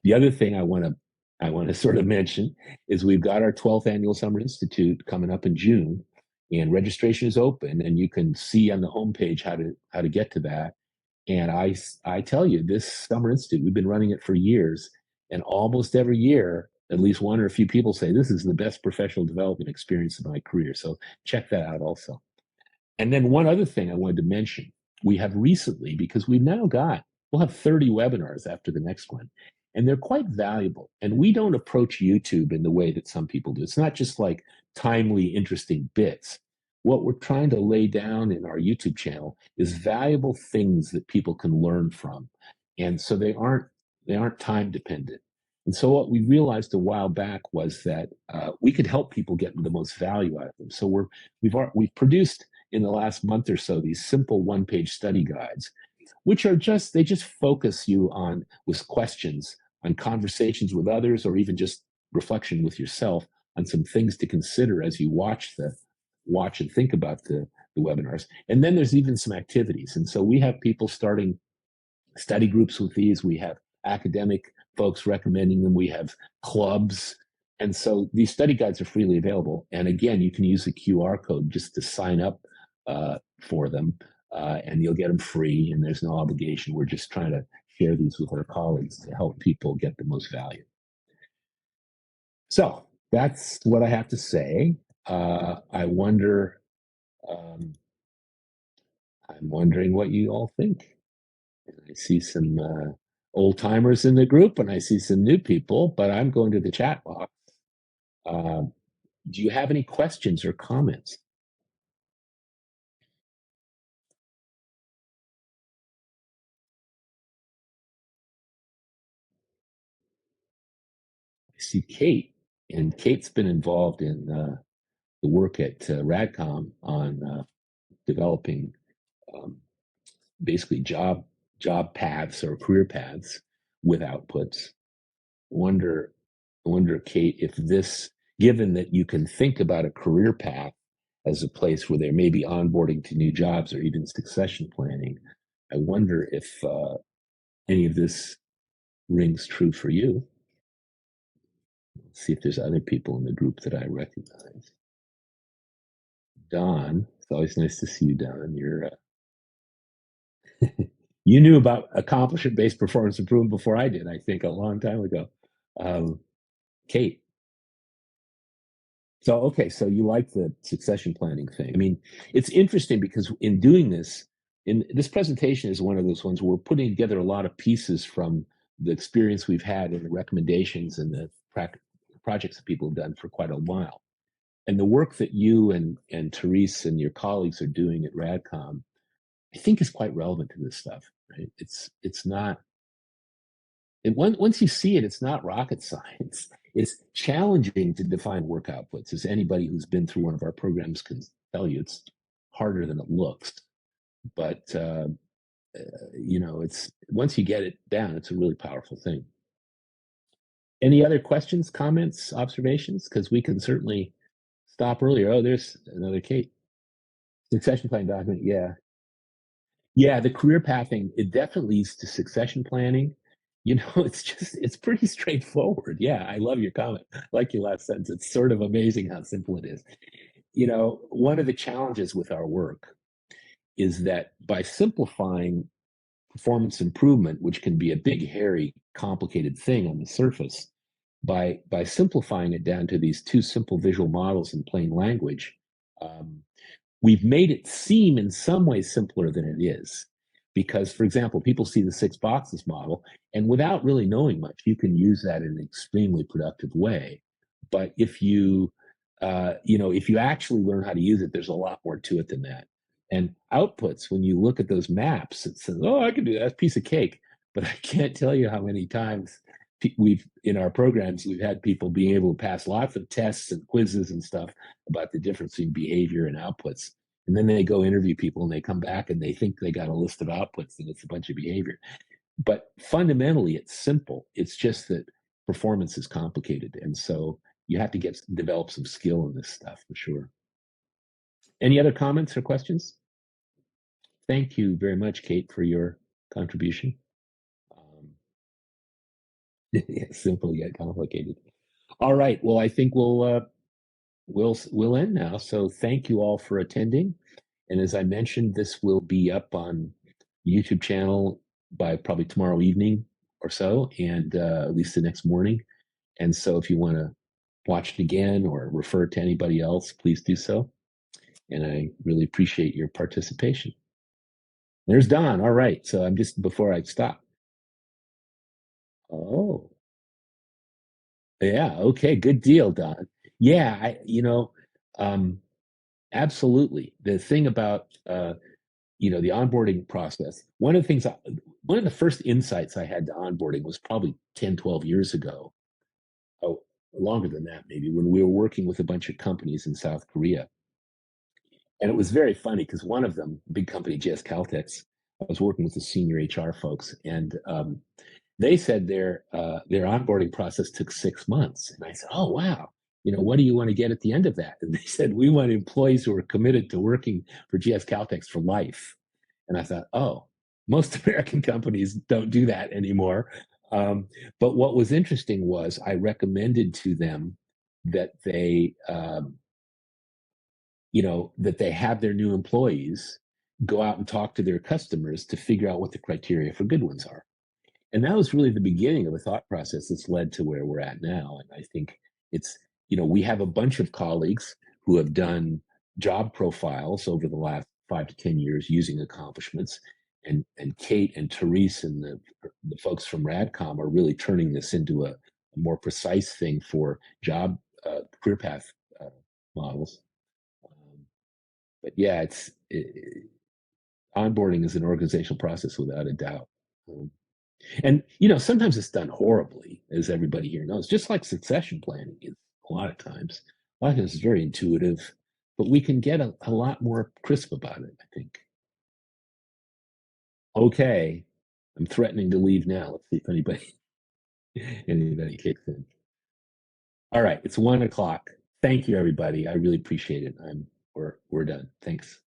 The other thing I want to sort of mention is we've got our 12th annual Summer Institute coming up in June, and registration is open, and you can see on the homepage how to get to that. And I tell you, this Summer Institute, we've been running it for years, and almost every year, at least one or a few people say this is the best professional development experience of my career. So check that out also. And then one other thing I wanted to mention, we have recently, because we'll have 30 webinars after the next one, and they're quite valuable. And we don't approach YouTube in the way that some people do. It's not just like timely, interesting bits. What we're trying to lay down in our YouTube channel is valuable things that people can learn from. And so they aren't time dependent. And so what we realized a while back was that we could help people get the most value out of them. So we've produced in the last month or so these simple one-page study guides, which are they just focus you on with questions on conversations with others, or even just reflection with yourself on some things to consider as you watch and think about the webinars. And then there's even some activities. And so we have people starting study groups with these. We have academic folks recommending them. We have clubs. And so these study guides are freely available. And again, you can use the QR code just to sign up for them, and you'll get them free, and there's no obligation. We're just trying to share these with our colleagues to help people get the most value. So that's what I have to say. I'm wondering what you all think. I see some old timers in the group, and I see some new people, but I'm going to the chat box. Do you have any questions or comments? I see Kate, and Kate's been involved in the work at Radcom on developing basically job paths or career paths with outputs. I wonder, Kate, if this, given that you can think about a career path as a place where there may be onboarding to new jobs or even succession planning, I wonder if any of this rings true for you. Let's see if there's other people in the group that I recognize. Don, it's always nice to see you, Don. You knew about accomplishment-based performance improvement before I did, I think, a long time ago. Um, Kate. So, okay, so you like the succession planning thing. I mean, it's interesting because in doing this, in this presentation is one of those ones where we're putting together a lot of pieces from the experience we've had and the recommendations and the projects that people have done for quite a while. And the work that you and Therese and your colleagues are doing at Radcom, I think is quite relevant to this stuff, right? It's not once you see it, it's not rocket science. It's challenging to define work outputs, as anybody who's been through one of our programs can tell you. It's harder than it looks, but it's once you get it down, it's a really powerful thing. Any other questions, comments, observations? Because we can certainly stop earlier. Oh, there's another Kate. Succession plan document. Yeah. Yeah, the career pathing, it definitely leads to succession planning. It's pretty straightforward. Yeah, I love your comment. I like your last sentence. It's sort of amazing how simple it is. One of the challenges with our work is that by simplifying performance improvement, which can be a big, hairy, complicated thing on the surface, by simplifying it down to these two simple visual models in plain language, um, we've made it seem in some ways simpler than it is. Because, for example, people see the 6 boxes model, and without really knowing much, you can use that in an extremely productive way. But if you actually learn how to use it, there's a lot more to it than that. And outputs, when you look at those maps, it says, "Oh, I can do that. That's a piece of cake." But I can't tell you how many times we've in our programs we've had people being able to pass lots of tests and quizzes and stuff about the difference between behavior and outputs. And then they go interview people and they come back and they think they got a list of outputs and it's a bunch of behavior. But fundamentally, it's simple. It's just that performance is complicated. And so you have to develop some skill in this stuff for sure. Any other comments or questions? Thank you very much, Kate, for your contribution. Yeah, simple yet complicated. All right. Well, I think we'll end now. So thank you all for attending. And as I mentioned, this will be up on YouTube channel by probably tomorrow evening or so, and at least the next morning. And so if you want to watch it again or refer to anybody else, please do so. And I really appreciate your participation. There's Don. All right. So I'm just before I stop. Oh, yeah. Okay. Good deal, Don. Yeah. Um, absolutely. The thing about the onboarding process. One of the first insights I had to onboarding was probably 10, 12 years ago. Oh, longer than that, maybe, when we were working with a bunch of companies in South Korea. And it was very funny because one of them, big company, JS Caltex, I was working with the senior HR folks, and they said their onboarding process took 6 months. And I said, "Oh, wow. What do you want to get at the end of that?" And they said, "We want employees who are committed to working for GS Caltex for life." And I thought, "Oh, most American companies don't do that anymore." But what was interesting was I recommended to them that they have their new employees go out and talk to their customers to figure out what the criteria for good ones are. And that was really the beginning of a thought process that's led to where we're at now. And I think we have a bunch of colleagues who have done job profiles over the last 5 to 10 years using accomplishments. And Kate and Therese and the folks from Radcom are really turning this into a more precise thing for job career path models. Um, but yeah, onboarding is an organizational process without a doubt. Um, and sometimes it's done horribly, as everybody here knows, just like succession planning is a lot of times. A lot of times it's very intuitive, but we can get a lot more crisp about it, I think. Okay. I'm threatening to leave now. Let's see if anybody kicks in. All right, it's 1 o'clock. Thank you, everybody. I really appreciate it. We're done. Thanks.